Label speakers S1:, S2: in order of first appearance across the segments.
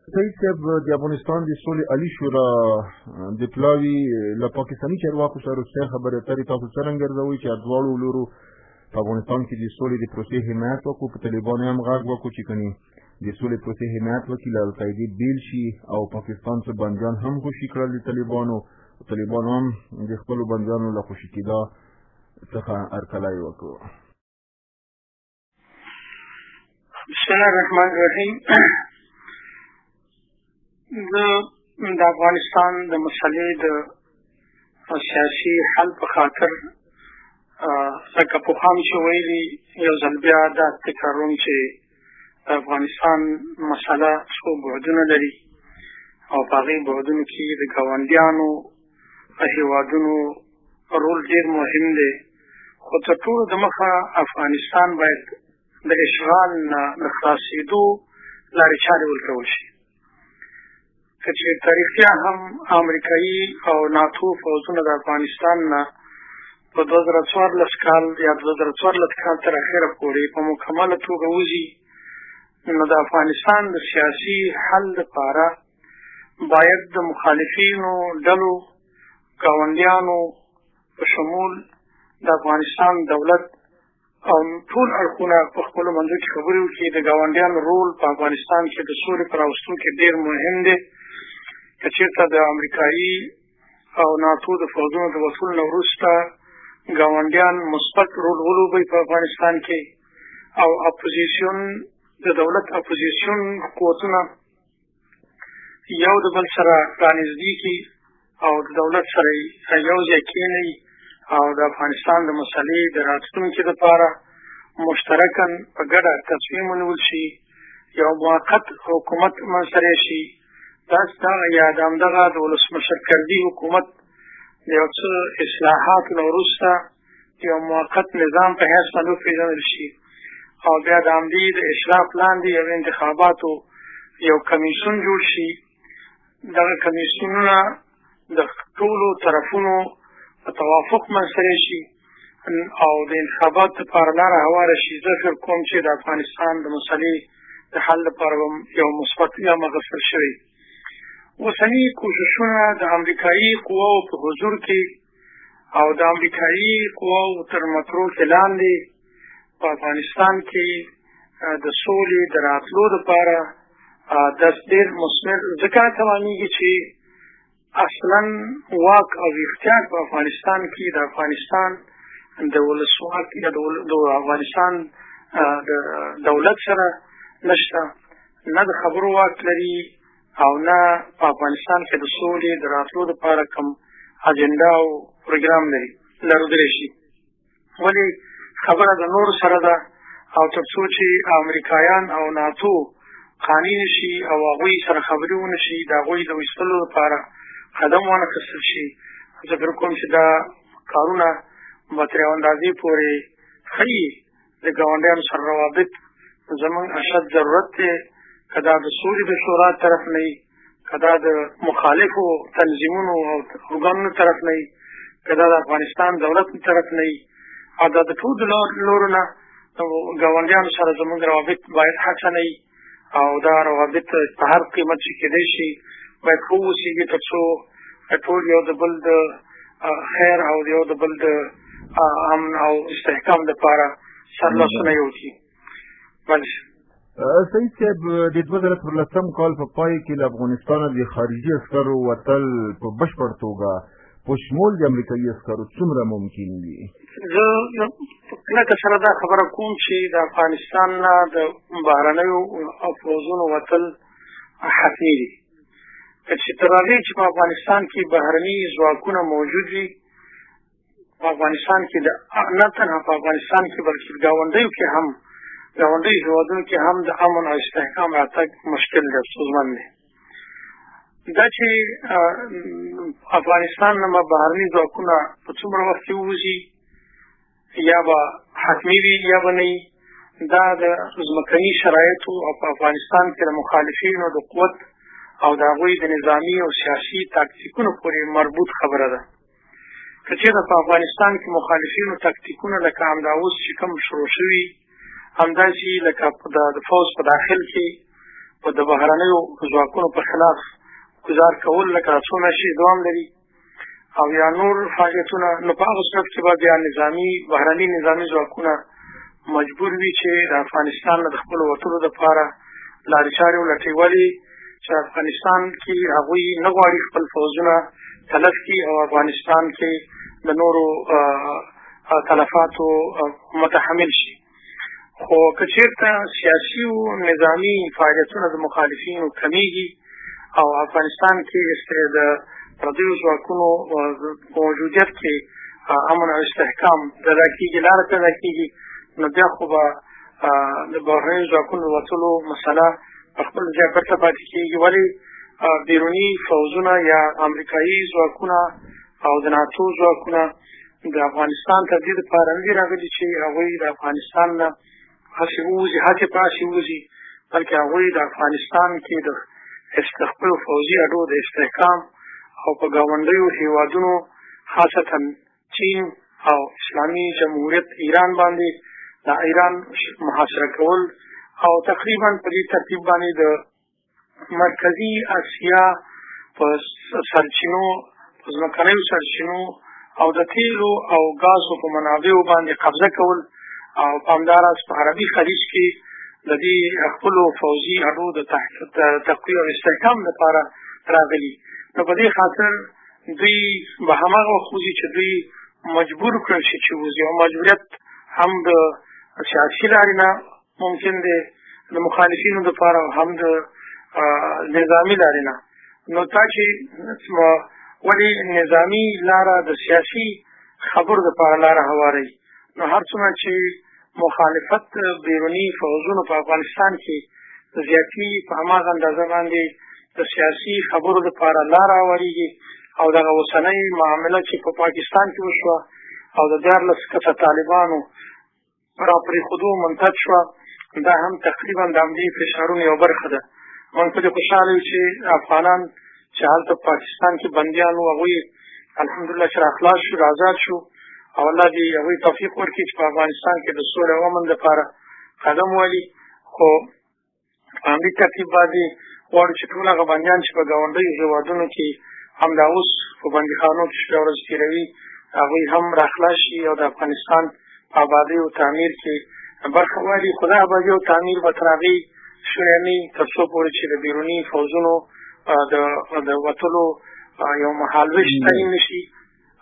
S1: سید صاحب د افغانستان د سولې عالي شورا د پلاوي له پاکستاني چارواکو سره رښتیا خبرې اترې تاسو څرنګه ارزوئ چې دواړو لورو په افغانستان کې د سولې د پروسې حمایت وکړو، په طالبانو هم غږ وکړو چې کني د سولې پروسې حمایت وکړي، له القاعدې بیل شي او پاکستان څخه بندیان هم خوشي کړل د طالبانو هم د خپلو بندیانو له خوشي کېدا څخه هرکلی وکړو.
S2: بسم الله الرحمن الرحیم. د افغانستان د مسلې د سیاسي حل په خاطر لکه پخوا چې ویلي یو ځل بیا دا تکراروم چې د افغانستان مسله څو بعدونه لري او په هغې بعدونو کې د ګاونډیانو هېوادونو رول ډېر مهم دی، خو تر ټولو د مخه افغانستان باید د اشغال نه د خلاصېدو لارې چارې ورکول شي. که چې تاریخیا هم امریکایي او ناتو فوځونه د افغانستان نه په 2014 کال یا 2014 کال تر اخره پورې په مکمله توګه وځي، نو د افغانستان د سیاسي حل لپاره باید د مخالفینو ډلو ګاونډیانو په شمول د افغانستان دولت او ټول اړخونه په خپلو منځو کې خبرې وکړي. د ګاونډیانو رول په افغانستان کې د سولې په راوستو کې ډېر مهم دی. که چېرته د امریکایي او ناتو د فوځونو د وصول نه وروسته ګاونډیان مثبت رول ولوبوي په افغانستان کې او اپوزیسیون د دولت اپوزیسیون قوتونه یو د بل سره رانږدې کړي او د دولت سره یو ځای کېنئ او د افغانستان د مسلې د راتلونکي لپاره مشترکاً په ګډه تصمیم ونیول شي، یو موقت حکومت منځته شي. یا د همدغه د ولسمشر کردي حکومت د یو څه اصلاحاتو نه وروسته یو موقت نظام په حیث باندې وپېژندل شي او بیا د همدې د اصلاح لاندې یو انتخاباتو یو کمیسیون جوړ شي. دغه کمیسیونونه د ټولو طرفونو په توافق منځته شي او د انتخاباتو لپاره لاره هواره شي. زه فکر کوم چې د افغانستان د مسلې د حل لپاره یو مثبت یا مغفل شوی. اوسني کوششونه د امریکایي قواو په حضور کې او د امریکایي قواو تر متروکې لاندې په افغانستان کې د سولې د راتلو لپاره ډېر مثمر ځکه توانېږي چې اصلا واک او اختیار په افغانستان کې د افغانستان د ولسواک یا د افغانستان د دولت سره نشته، نه د خبرو واک لري او نه په افغانستان کې د سولې د راتلو لپاره کوم اجنډا او پروګرام لرودلی شي. ولې خبره د نورو سره ده او تر څو چې امریکایان او ناتو قانع شي او هغوی سره خبرې ونه شي د هغوی د ویستلو لپاره قدم وانخیستل شي، زه فکر کوم چې دا کارونه به تر یوه اندازې پورې ښیي د ګاونډیانو سره روابط زموږ اشد ضرورت دی. که دا د سولې د شورا طرف نه وي، که دا د مخالفو تنظیمونو او ارګانونو طرف نه وي، که دا د افغانستان دولت طرف نه وي او دا د ټولو لورو نه ګاونډیانو سره زموږ روابط باید حسنه وي او دا روابط په هر قیمت چې کېدی شي باید ښه واوسېږي تر څو ټول یو د بل د خیر او یو د بل د امن او استحکام لپاره سرلاسونه یو کړي.
S1: سید صاحب د 2014 کال په پای کې له افغانستانه د خارجي عسکرو وتل په بشپړ توګه په شمول د امریکایي عسکرو څومره ممکن وي؟
S2: زه کلکه سره دا خبره کوم چې د افغانستان نه د بهرنیو فوځونو وتل حتمي دي. چې تر هغې چې په افغانستان کې بهرني ځواکونه موجود وي، په افغانستان کې نه تنها په افغانستان کې بلکې ګاونډیو کې هم ګاونډیو هېوادونو کې هم د امن او استحکام راتګ مشکل دی، ستونزمن دی. دا چې افغانستان نه به بهرني ځواکونه په څومره وخت کې ووځي یا به حتمي وي یا به نه وي، دا د ځمکني شرایطو او په افغانستان کې د مخالفینو د قوت او د هغوی د نظامي او سیاسي تاکتیکونو پورې مربوط خبره ده. که چېرته په افغانستان کې مخالفینو تاکتیکونه لکه همدا اوس چې کوم شروع شوي، همداسې لکه د فوز په داخل کې په د بهرنیو ځواکونو په خلاف ګزار کول لکه څو میاشتې دوام لري او یا نور فعالیتونه، نو په هغه صورت کې به بیا بهرني نظامي ځواکونه مجبور وي چې د افغانستان نه د خپلو وتلو دپاره لارې چارې ولټوي. ولې چې افغانستان کې هغوی نه غواړي خپل فوزونه تلف کړي او افغانستان کې د نورو تلفاتو متحمل شي. خو که چېرته سیاسي او نظامي فعالیتونه د مخالفینو کمیږي او افغانستان کې د پردیو ځواکونو موجودیت کې امن او استحکام پیدا کېږي، لاره پیدا کېږي، نو بیا خو به د بهرنیو ځواکونو د وتلو مسله په خپل ځای برته پاتې کېږي. ولې بیروني فوزونه یا امریکایي ځواکونه او د ناټو ځواکونه د افغانستان ته دې دپاره نه دي راغلي چې هغوی د افغانستان نه هسې ووځي، هسې په هسې ووځي، بلکې هغوی د افغانستان کې د خپلو فوزي اډو د استحکام او په ګاونډیو هیوادونو خاصتا چین او اسلامي جمهوریت ایران باندې د ایران محاصره کول او تقریبا په دې ترتیب باندې د مرکزي اسیا په سرچینو، په ځمکنیو سرچینو او د تیلو او ګازو په منابعو باندې قبضه کول او په همداراز په عربي خلیج کې د دې خپلو فوزي اډو د تقویه او استحکام لپاره راغلي. نو په دې خاطر دوی به هماغه وخت وځي چې دوی مجبور کړل شي چې وځي، او مجبوریت هم د سیاسي لارې نه ممکن دی د مخالفینو دپاره او هم د نظامي لارې نه. نو تا چې ولې نظامي لاره د سیاسي خبرو دپاره لاره هواروي، نو هر څومره چې مخالفت بیروني فوزونو په افغانستان کې زیاتي په هماغه اندازه باندې د سیاسي خبرو دپاره لاره هواریږي او دغه اوسنۍ معامله چې په پاکستان کې وشوه او د 14 کسه طالبانو راپرېښودو منتج شوه، دا هم تقریبا د همدې فشارونو یوه برخه ده. موږ په دې خوشحاله یو چې افغانان چې هلته پاکستان کې بندیان وو هغوی الحمدلله چې راخلاص شو، آزاد شو، او الله دې هغوی توفیق ورکړي چې په افغانستان کې د سولې او امن لپاره قدم والي. خو په همدې ترتیب باندې غواړو چې ټول هغه بندیان چې په ګاونډیو هېوادونو کې همدا اوس په بندیخانو کې شپې ورځ تېروي هغوی هم راخلاص شي او د افغانستان آبادۍ او تعمیر کې برخه والي. خو دا آبادي او تعمیر به تر هغې شوی نه وي تر څو پورې چې د بیروني فوزونو د وتلو یو مهالویش تعیین نه شي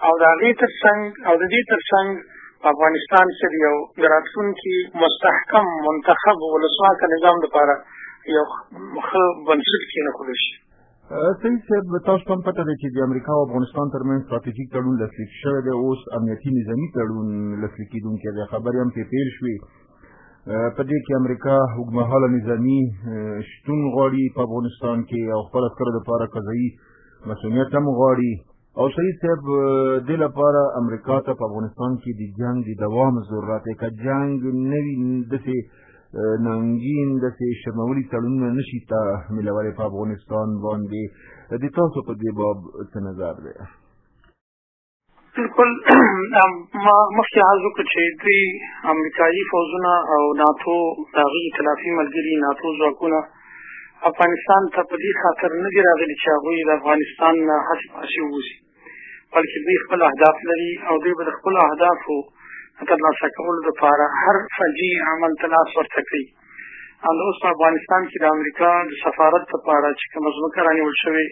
S2: او د هغې تر څنګ او د دې تر څنګ په افغانستان کې د یو راتلونکي مستحکم منتخب ولسواکه نظام لپاره یو ښه بنسټ کېنښودل شي.
S1: سید صاحب، تاسو ته هم پته ده چې د امریکا او افغانستان ترمنځ ستراتیژیک تړون لاسلیک شوی دی، اوس امنیتي نظامي تړون لاسلیک کېدونکی دی، خبرې هم پرې پیل شوې. په دې کې امریکا اوږدمهاله نظامي شتون غواړي په افغانستان کې او خپل عسکرو دپاره قضایي مسؤلیت هم غواړي. او سید صاحب، دې لپاره امریکا ته په افغانستان کې د جنګ د دوام ضرورت دی. که جنګ نه وي داسې ننګین داسې شرمولي تړونونه نه شي تحمیلولی په افغانستان باندې. د تاسو په دې باب څه نظر دی؟
S2: بالکل ما مخکې عرض وکړ چې دوی امریکایي فوزونه او ناټو د هغې اطلافي ملګري ناټو ځواکونه افغانستان ته په دې خاطر نه دي راغلي چې هغوی د افغانستان نه هسې په هسې ووځي، بلکې دوی خپل اهداف لري او دوی به د خپلو اهدافو ترلاسه کولو دپاره هر فجي عمل ته لاس ورته کوي. همدا اوس په افغانستان کې د امریکا د سفارت دپاره چې کومه ځمکه رانیول شوې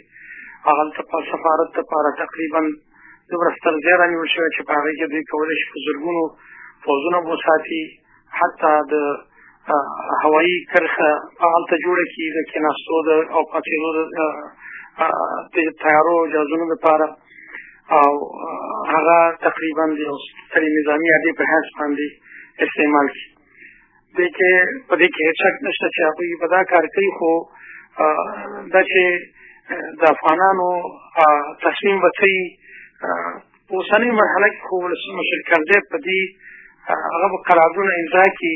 S2: هغلته په سفارت دپاره تقریبا دومره ستر ځای رانیول شوی چې په هغې کې دوی کولی شي په زرګونو فوزونه به وساتي، حتی د هوایي کرښه هغلته جوړه کړي د کېناستو او پاڅېدو د طیارو جهازونو دپاره، او هغه تقریبا د یو سترې نظامي اډې په حیث باندې استعمال کړي. په دې کې هېڅ شک نشته چې هغوی به دا کار کوي، خو دا چې د افغانانو تصمیم به څه وي په اوسنۍ مرحله کې، خو ولسمشر کرزی په دې هغه به قراردادونه امضا کړي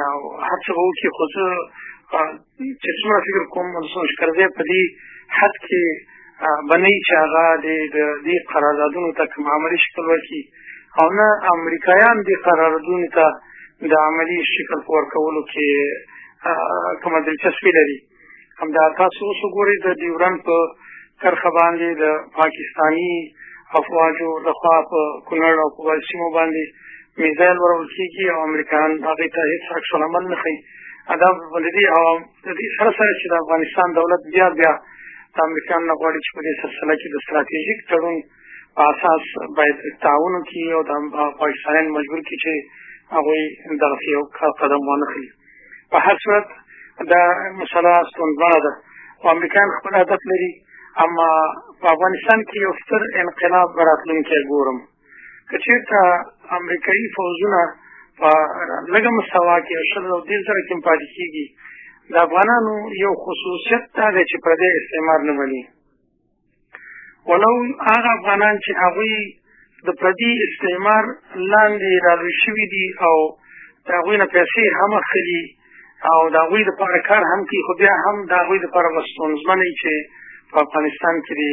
S2: او هر څه به وکړي، خو زه چې څومره فکر کوم ولسمشر کرزی په دې حد کې به نه وي چې هغه د دې قراردادونو ته کوم عملي شکل ورکړي، او نه امریکایان دې قراردادونو ته د عملي شکل په ورکولو کې کومه دلچسپي لري. همدا تاسو اوس وګورئ د ډیورنډ په کرښه باندې د پاکستاني افواجو لخوا په کونړ او په بل سیمو باندې میزایل ورول کېږي او امریکایان هغې ته هېڅ عکس العمل نه ښیي. دا د دې سره سره چې د افغانستان دولت بیا د امریکایانو نه غواړي چې په دې سلسله کې د ستراتیژیک تړون په اساس باید تعاون وکړي او د پاکستانیان مجبور کړي چې هغوی دغسې یو قدم وانخلي. په هر صورت دا مسله ستونزمنه ده او امریکایان خپل هدف لري، اما په افغانستان کې یو ستر انقلاب به راتلونکی ګورم. که چېرته امریکایي فوجونه په لږه مستوا کې 110 زره کې پاتې کېږي، د افغانانو یو خصوصیت دا دی چې پردی استعمار نه مني. ولو هغه افغانان چې هغوی د پردي استعمار لاندې رالوی شوي دي او د هغوی نه پیسې هم اخلي او د هغوی دپاره کار هم کوي، خو بیا هم د هغوی دپاره به ستونزمن وي چې په افغانستان کې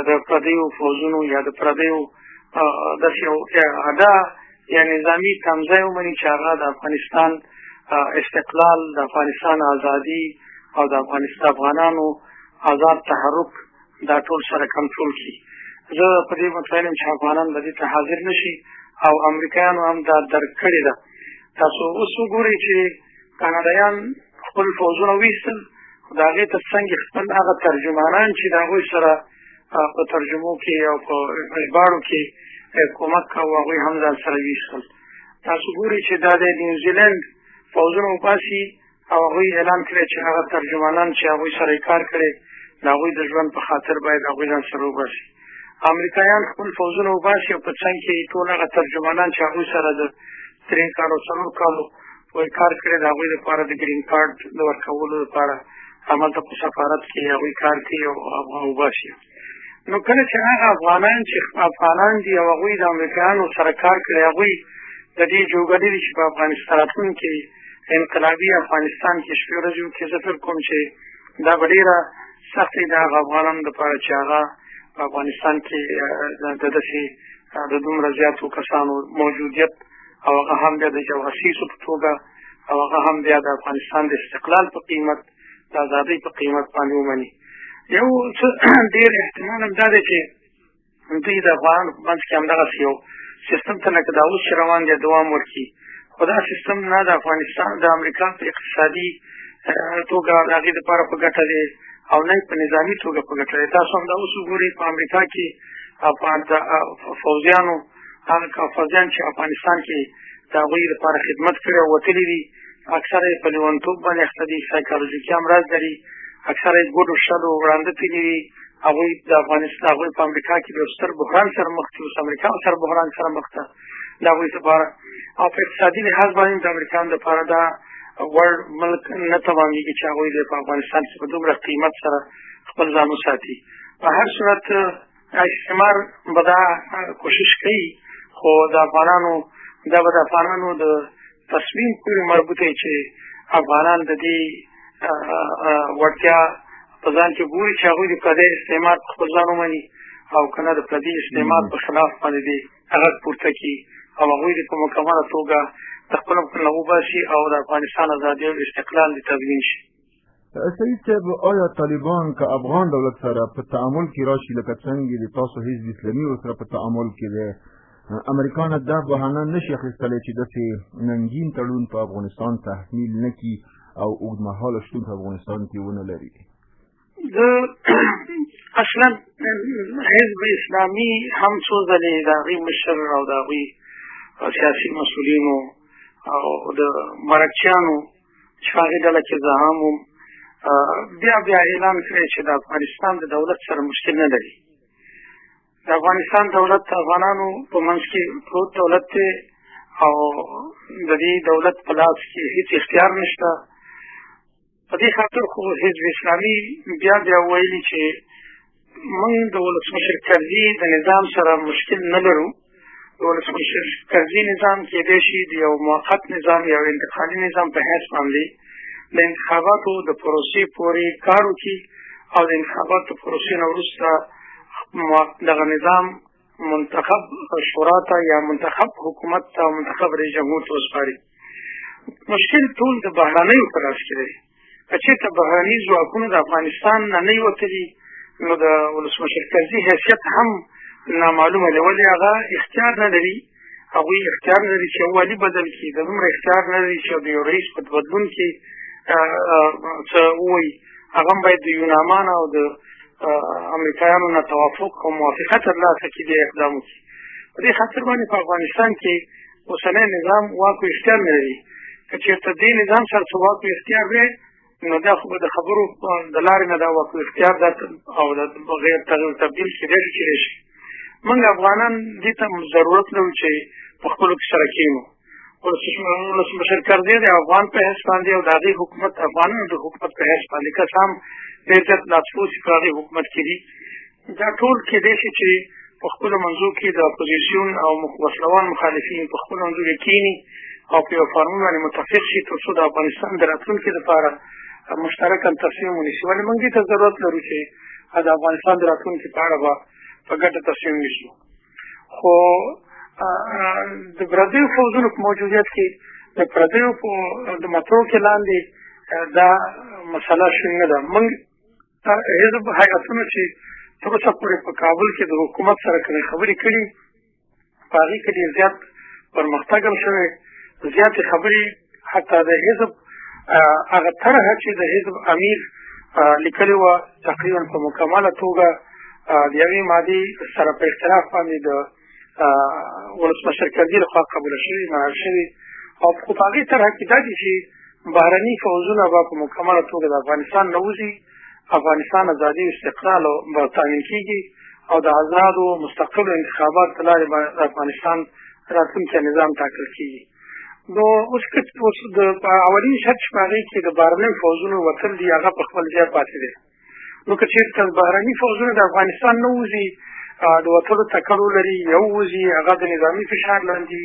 S2: د پردیو فوجونو یا د پردیو داسې یو ادا یا نظامي تمځای ومني چې هغه د افغانستان استقلال، د افغانستان ازادي او د افغانانو آزاد تحرک دا ټول سره کنټرول کړي. زه په دې مطمئن یم چې افغانان به دې ته حاضر نه شي او امریکایانو هم دا درک کړې ده. تاسو اوس وګورئ چې کاناډایان خپل فوجونه ویستل، خو د هغې تر څنګ خپل هغه ترجمانان چې د هغوی سره په ترجمو کې او په ژباړو کې کومک کوه هغوی هم ځان سره ویستل. تاسو ګورئ چې دا د نیوزیلینډ فوجونه وباسي او هغوی اعلان کړی چې هغه ترجمانان چې هغوی سره یې کار کړی د هغوی د ژوند په خاطر باید هغوی ځان سره وباسي. امریکایان خپل فوجونه وباسي او په څنګ کې ټول هغه ترجمانان چې هغوی سره د 3 کالو 4 کالو پورې کار کړی د هغوی لپاره د ګرین کارډ د ورکولو لپاره هملته په سفارت کې هغوی کار کوي او وباسي. نو کله چې هغه افغانان چې افغانان دي او هغوی د امریکایانو سره کار کړی، هغوی د دې جوګړې دي چې په افغانستان راتلونکي انقلابي افغانستان کې شپې ورځې وکړي. زه فکر کوم چې دا به ډېره سختې د هغه افغانانو لپاره چې هغه په افغانستان کې د داسې د دومره زیاتو کسانو موجودیت او هغه هم بیا د جواسیسو په توګه او هغه هم بیا د افغانستان د استقلال په قیمت، د ازادۍ په قیمت باندې ومني. یو څه ډېر احتمال هم دا دی چې دوی د افغانانو په منځ کې همدغسې یو سیستم ته لکه دا اوس چې روان دی دوام ورکړي، خو دا سیستم نه د افغانستان د امریکا په اقتصادي توګه د هغې دپاره په ګټه دی او نه په نظامي توګه په ګټه دی. تاسو همدا اوس وګورئ په امریکا کې فوجیانو هغه فوجیان چې افغانستان کې د هغوی لپاره خدمت کړی او وتلي دي، اکثره یې په لیونتوب باندې اخته دي، سایکالوژیکي امراض لري، اکثره یې ګوډو شلو وړاندې تللي دي. هغوی د افغانستان هغوی په امریکا کې د ستر بحران سره مخ دي، اوس امریکا سره بحران سره مخ ده د هغوی لپاره، او په اقتصادي لحاظ باندې د امریکایانو لپاره دا وړ ملک نه توانېږي چې هغوی په افغانستان کې په دومره قیمت سره خپل ځان وساتي. په هر صورت استعمار به دا کوشش کوي، خو د افغانانو دا به د افغانانو د تصمیم پورې مربوط دی چې افغانان د دې وړتیا په ځان کې ګوري چې هغوی د پردی استعمار په خپل ځان ومني او که نه د پردي استعمار په خلاف باندې دې غږ پورته کړي او هغوی دې په مکمله توګه د خپل نه وباسي او د افغانستان ازادي او استقلال دې تضمین شي.
S1: سید صاحب، آیا طالبان که افغان دولت سره په تعامل کې راشي لکه څنګه د تاسو حزب اسلامي ورسره په تعامل کې دی، امریکا نه دا بهانه نشي اخیستلی چې داسې ننګین تړون په افغانستان تحمیل نه کړي او اوږدمهاله شتون په افغانستان کې ونه لري؟
S2: اصلا حزب اسلامي هم څو ځلې د هغوی مشر او د هغوی سیاسي مسؤلینو او د مرکچیانو چې په هغې ډله کې زه هم وم بیا اعلان کړی چې د افغانستان د دولت سره مشکل نه لري. د افغانستان دولت د افغانانو په منځ کې پروت دولت دی او د دې دولت په لاس کې هېڅ اختیار نشته. په دې خاطر خو حزب اسلامي بیا ویلي چې موږ د ولسمشر کرزي د نظام سره مشکل نه لرو. د ولسمشر کرزي نظام کېدای شي د یو موقت نظام یا انتقالي نظام په حیث باندې د انتخاباتو د پروسې پورې کار وکړي او د انتخاباتو پروسې نه وروسته دغه نظام منتخب شورا ته یا منتخب حکومت ته او منتخب رئیس جمهور ته وسپاري. مشکل ټول د بهرنیو په لاس کې دی. که چېرته بهرني ځواکونو د افغانستان نه نه وتلي نو د ولسمشر کرزي حیثیت هم نامعلومه دی، ولې هغه اختیار نه لري. هغوی اختیار نه لري چې یو والي بدل کړي، د دومره اختیار نه لري چې د یو رئیس په بدلون کې څه ووایي. هغه هم باید د یونامان او د امریکایانو نه توافق او موافقه ترلاسه کړي، دې اقدام وکړي. په دې خاطر باندې په افغانستان کې اوسنی نظام واک او اختیار نه لري. که چېرته دې نظام سره څه واک او اختیار دی نو دا خو به د خبرو د لارې نه دا واک او اختیار او د غیر تغیر تبدیل کېدای شي. موږ افغانان دې ته ضرورت لرو چې په خپلو کې سره کښېنو. ولسمشر کرزي د افغان په حیث باندې او د هغې حکومت افغانانو د حکومت په حیث باندې که څه هم ډېر زیات لاسپوڅي په هغې حکومت کې دي، دا ټول کېدای شي چې په خپلو منځو کې د اپوزیسیون او وسلوال مخالفین په خپلو منځو کې کښېني او په یو فارمول باندې متفق شي تر څو د افغانستان د راتلونکي لپاره مشترکاً تصمیم ونیسي. ولې موږ دې ته ضرورت لرو چې د افغانستان د راتلونکي په اړه به په ګډه تصمیم ونیسو. خو د پردیو فوجونو په موجودیت کې د پردیو په د مطرو کې لاندې دا مسله شونې نه ده. موږ حزب هیئتونه چې تر اوسه پورې په کابل کې د حکومت سره کومې خبرې کړي په هغې کې ډېر زیات پرمختګ هم شوی، زیاتې خبرې حتی د حزب هغه طرحه چې د حزب امیر لیکلې وه تقریبا په مکمله توګه د یوې مادې سره په اختلاف باندې د ولسمشر کرزي لخوا قبوله شوې منل شوې او خو په هغې طرحه کې دا دي چې بهرني فوجونه به په مکمله توګه د افغانستان نه وځي، افغانستان ازادي او استقلال به تامین کېږي او د آزادو مستقلو انتخاباتو له لارې به د افغانستان راتلونکی نظام ټاکل کېږي. نو اوس د اولین شرط چې په هغې کې د بهرنیو فوجونو وتل دي هغه په خپل ځای پاتې دی. نو که چېرته بهرني فوجونه د افغانستان نه وځي، د وتلو تکړ ولري، یو وځي هغه د نظامي فشار لاندې،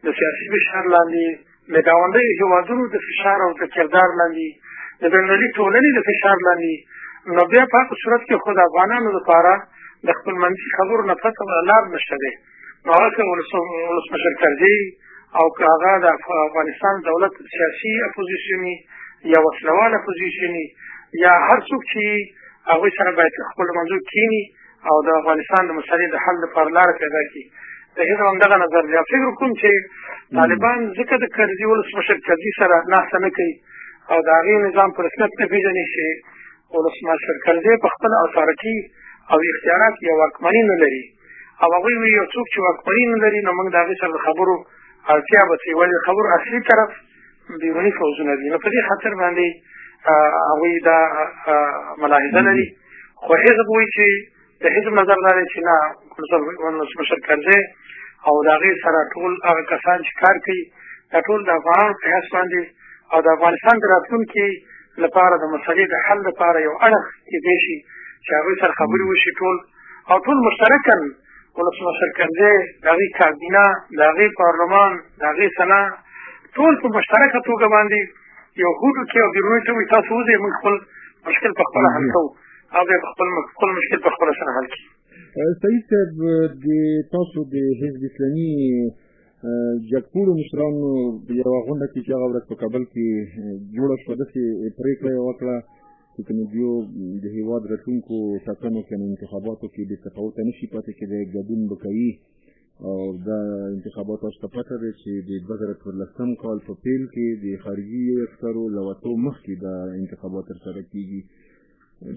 S2: د سیاسي فشار لاندې، د ګاونډیو هېوادونو د فشار او د کردار لاندې، د بینالمللي ټولنې د فشار لاندې، نو بیا په هغه صورت کې خو د افغانانو لپاره د خپلمنځي خبرو نه پرته لار نشته دی. نو هغه که ولسمشر کرزي او که هغه د افغانستان دولت سیاسي اپوزیسیوني یا وسلوال اپوزیسیوني یا هر څوک چې هغوی سره باید خپلو منځو کښېني او د افغانستان د مسلې د حل لپاره لاره پیدا کړي. د حزب همدغه نظر دی. فکر کوم چې طالبان ځکه د کرزي ولسمشر کرزي سره ناسته نه کوي او د هغې نظام په رسمیت نه پېژني چې ولسمشر کرزي په خپله اتارټي او اختیارات یا واکمني نه لري او هغوی وایي یو څوک چې واکمني نه لري نو موږ د هغې سره د خبرو اړتیا به څه ولې د خبرو اصلي طرف بیروني فوجونه دي. نو په دې خاطر باندې هغوی دا ملاحظه لري. خو حزب وایي چې د حزب نظر دا دی چې نه ولسمشر کرزي او د هغې سره ټول هغه کسان چې کار کوي دا ټول د افغانانو په حیث باندې او د افغانستان د راتلونکي لپاره د مسلې د حل لپاره یو اړخ کېدای شي چې هغوی سره خبرې وشي ټول او ټول مشترکاً ولسمشر کرزي د هغې کابینه د هغې پارلمان د هغې سنا ټول په مشترکه توګه باندې یو هوډ وکړي او بیروني ته وایي تاسو وځئ موږ خپل مشکل په خپله حل کوو او بیا خپل مشکل په خپله سره حل کړي.
S1: سعید صاحب د تاسو د حزب اسلامي جګپوړو مشرانو یوه غونډه کې چې هغه ورځ په کابل کې جوړه شوه داسې پرېکړه یې وکړه چې که دوی د هېواد راتلونکو ټاکنو کې انتخاباتو کې بې تفاوته نه شي پاتې کېدی ګډون به کوي او دا انتخابات تاسو ته پته دی چې د 2014 کال په پیل کې د خارجي افسرو له وتو مخکې دا انتخابات ترسره کېږي.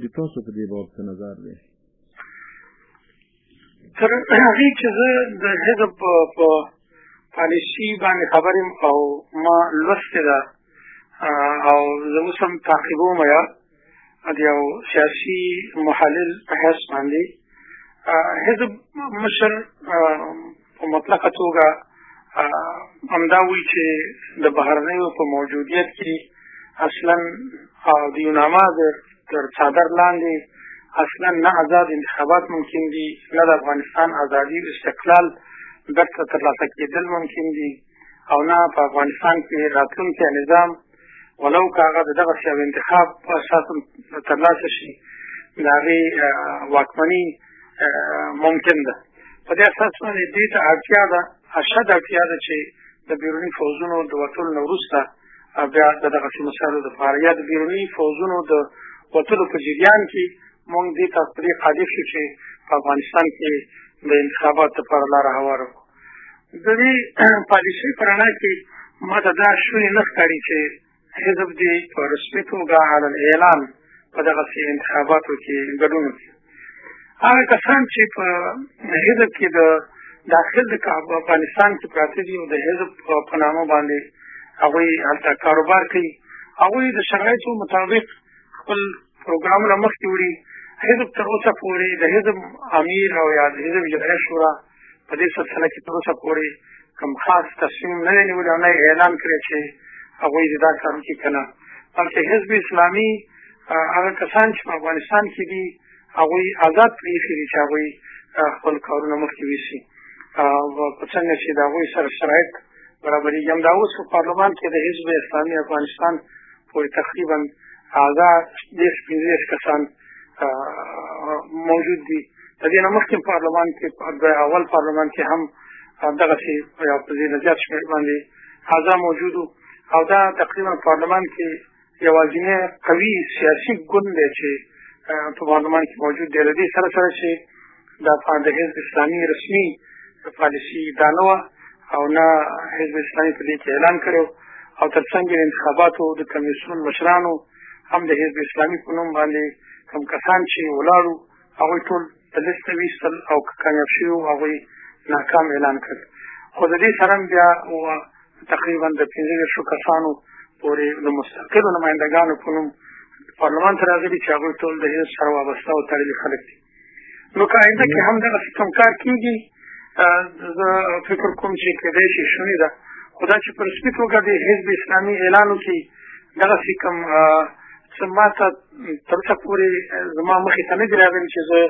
S1: د تاسو په دې باب څه نظر دی؟
S2: تر هغې چې زه د حزب په پالیسي باندې خبر یم او ما لوستې ده او زه اوس هم تعقیبوم یا د یو سیاسي محلل په حیث باندې حزب مشر په مطلقه توګه همدا وایي چې د بهرنیو په موجودیت کې اصلا د یوناما تر څادر لاندې اصلا نه آزاد انتخابات ممکن دي، نه د افغانستان ازادي او استقلال بیرته ترلاسه کېدل ممکن دي او نه په افغانستان کې راتلونکی نظام ولو که هغه د دغسې یو انتخاب په اساس ترلاسه شي د هغې واکمني ممکن ده. په دې اساس باندې دې ته اړتیا ده، اشد اړتیا ده چې د بیروني فوجونو د وتلو نه وروسته بیا د دغسې مسایلو دپاره یا د بیروني فوځونو د وتلو په جریان کې موږ دې ته په دې قادر شو چې په افغانستان کې د انتخاباتو دپاره لاره هواره کړو. د دې پالیسۍ په رڼا کې ما ته دا شونې نه ښکاري چې حزب دې په رسمي توګه علی الاعلان په دغسې انتخاباتو کې ګډون وکړي. هغه کسان چې په حزب کې د داخل د افغانستان کې پراته دي او د حزب په نامه باندې هغوی هلته کاروبار کوي، هغوی د شرایطو مطابق خپل پروګرامونه مخکې وړي. حزب تر اوسه پورې د حزب امیر او یا د حزب اجرایه شورا په دې سلسله کې تر اوسه پورې کوم خاص تصمیم نه دی نیولی او نه یې اعلان کړی چې هغوی دې دا کار وکړي که نه، بلکې حزب اسلامي هغه کسان چې په افغانستان کې دي هغوی آزاد پرېښي دي چې هغوی خپل کارونه مخکې ویسي په څنګه چې د هغوی سره شرایط برابرېږي. همدا اوس په پارلمان کې د حزب اسلامي افغانستان پورې تقریبا 10-15 کسان موجود دي. د دې نه مخکې پارلمان کې د اول پارلمان کې هم دغسې یو په ځینې زیات شمېر باندې اعضا موجود وو او دا تقریبا پارلمان کې یوازینی قوي سیاسي ګوند دی چې په پارلمان کې موجود دی. له دې سره سره چې دا د حزب اسلامي رسمي پالیسي دا نه وه او نه حزب اسلامي په دې کې اعلان کړی او تر څنګ د انتخاباتو د کمیسیون مشرانو هم د حزب اسلامي په نوم باندې کوم کسان چې ولاړو هغوی ټول په لیسته ویستل او که کامیاب شوي وو هغوی ناکام اعلان کړل. خو د دې سره هم بیا تقریبا د 15 کسانو پورې د مستقلو نمایندګانو په نوم پارلمان ته راغلي چې هغوی ټول د حزب سره وابسته او تړلي خلک دي. نو که آینده کې هم دغسې کوم کار کېږي زه فکر کوم چې کېدای شي شونې ده، خو دا چې په رسمي توګه د حزب اسلامي اعلان وکړي دغسې کوم څه ما ته تر اوسه پورې زما مخې ته نه دي راغلي چې زه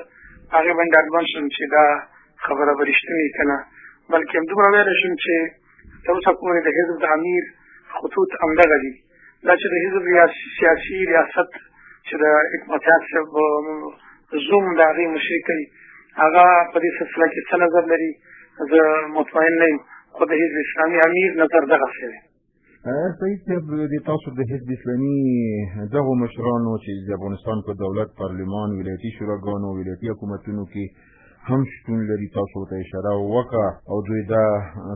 S2: هغې باندې ډاډمن شم چې دا خبره به رښتونې وي که نه، بلکې همدومره ویلی شم چې تر اوسه پورې د حزب د امیر خطوط همدغه دي. دا چې د حزب سیاسي ریاست چې د حکمتیار صاحب زوم د هغې مشري کوي هغه په دې سلسله کې څه نظر لري زه مطمئن نه یم، خو د حزب اسلامي امیر نظر دغسې دی.
S1: سعید صاحب د تاسو د حزب اسلامي دغو مشرانو چې د افغانستان په دولت پارلمان ولایتي شوراګانو ولایتي حکومتونو کې هم شتون لري، تاسو ورته اشاره وکړه او دوی دا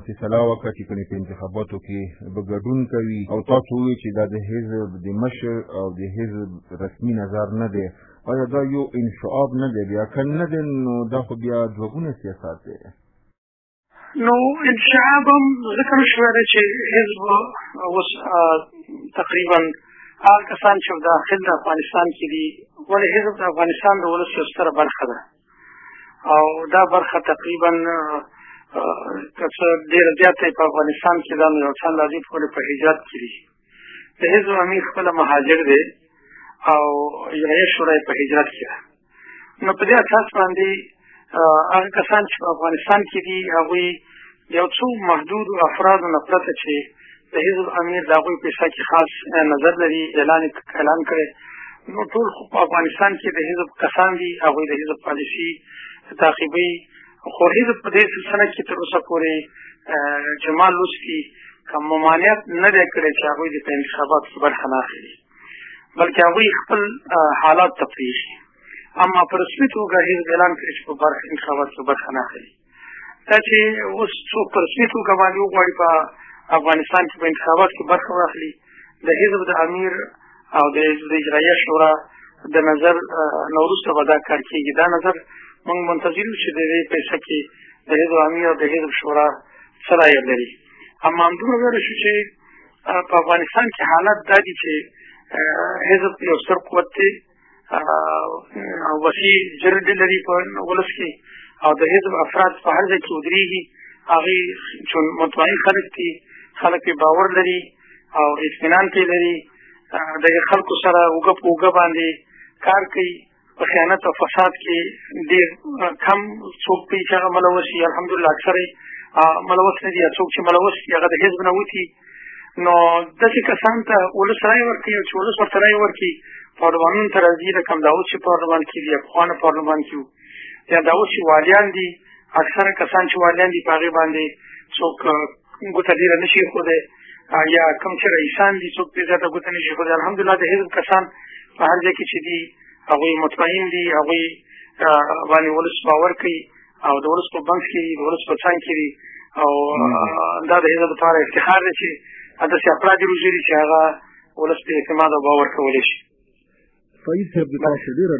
S1: فیصله وکړه چې کنې په انتخاباتو کې به ګډون کوي او تاسو ووایئ چې دا د حزب د مشر او د حزب رسمي نظر نه دی. آیا دا یو انشعاب نه دی؟ بیا که نه دی نو دا خو بیا دوګونه سیاست دی.
S2: نو انشعاب هم ذکر شوی دی چې حزب اوس تقریبا هغه کسان چې داخل د افغانستان کې دي، ولې حزب د افغانستان د ولس یو ستره برخه ده او دا برخه تقریبا که څه ډېره زیاته په افغانستان کې دا نو یو څه اندازې پورې په هجرت کې دي. د حزب امیر خپله مهاجر دی او اجرایه شورا په هجرت کې ده. نو په دې اساس باندې هغه کسان چې په افغانستان کې دي هغوی یو څو محدودو افرادو نه پرته چې د حزب امیر د هغوی په حصه کې خاص نظر لري اعلان کړی، نو ټول خو په افغانستان کې د حزب کسان دي، هغوی د حزب پالیسي تعقیبوي. خو حزب په دې سلسله کې تر اوسه پورې چې ما لوستي کوم ممانعت نه دی کړی چې هغوی د په انتخاباتو کې برخه نه اخلي، بلکې هغوی خپل حالات ته پرېږدي. اما په رسمي توګه حزب اعلان کړی چې په انتخاباتو کې برخه نه اخلي. دا چې اوس څوک په رسمي توګه باندې وغواړي په افغانستان کې په انتخاباتو کې برخه واخلي، د حزب د امیر او د حزب د اجرایه شورا د نظر نه وروسته به دا کار کېږي. دا نظر موږ منتظر یو چې د دې په حصه کې د حزب امیر او د حزب شورا څه رایه لري. اما همدومره ویلی شو چې په افغانستان کې حالت دا دي چې حزب یو ستر قوت دی او وسیع جرړې لري په ولس کې او د حزب افراد په هر ځای کې ودرېږي، هغې چون مطمئن خلک دي، خلک پرې باور لري او اطمینان پرې لري، د خلکو سره اوږه په اوږه باندې کار کوي. په خیانت او فساد کې ډېر کم څوک دی چې هغه ملوث وي، الحمدلله اکثر یې ملوث نه دي، یا څوک چې ملوث دي هغه د حزب نه وتي. نو داسې کسان ته ولس رایه ورکوي او چې ولس ورته رایه ورکوي پارلمانونو ته راځي، لکه همدا اوس چې پارلمان کې دي یا پخوانه پارلمان کې وو، یا دا اوس چې والیان دي، اکثره کسان چې والیان دي په هغې باندې څوک ګوته ډېره نه شي ایښودی، یا کوم چې رئیسان دي څوک پرې زیاته ګوته نشي خو الحمدلله د حزب کسان په هر ځای کې چې دي هغوی مطمئن دي، هغوی باندې ولس باور کوي او د ولس په بنګ کې دي، د ولس په څنګ کې دي او دا د حزب لپاره افتخار دی چې داسې افراد روزلي چې هغه ولس په اعتماد او باور کولی شي.
S1: سعید صاحب د تاسو ډېره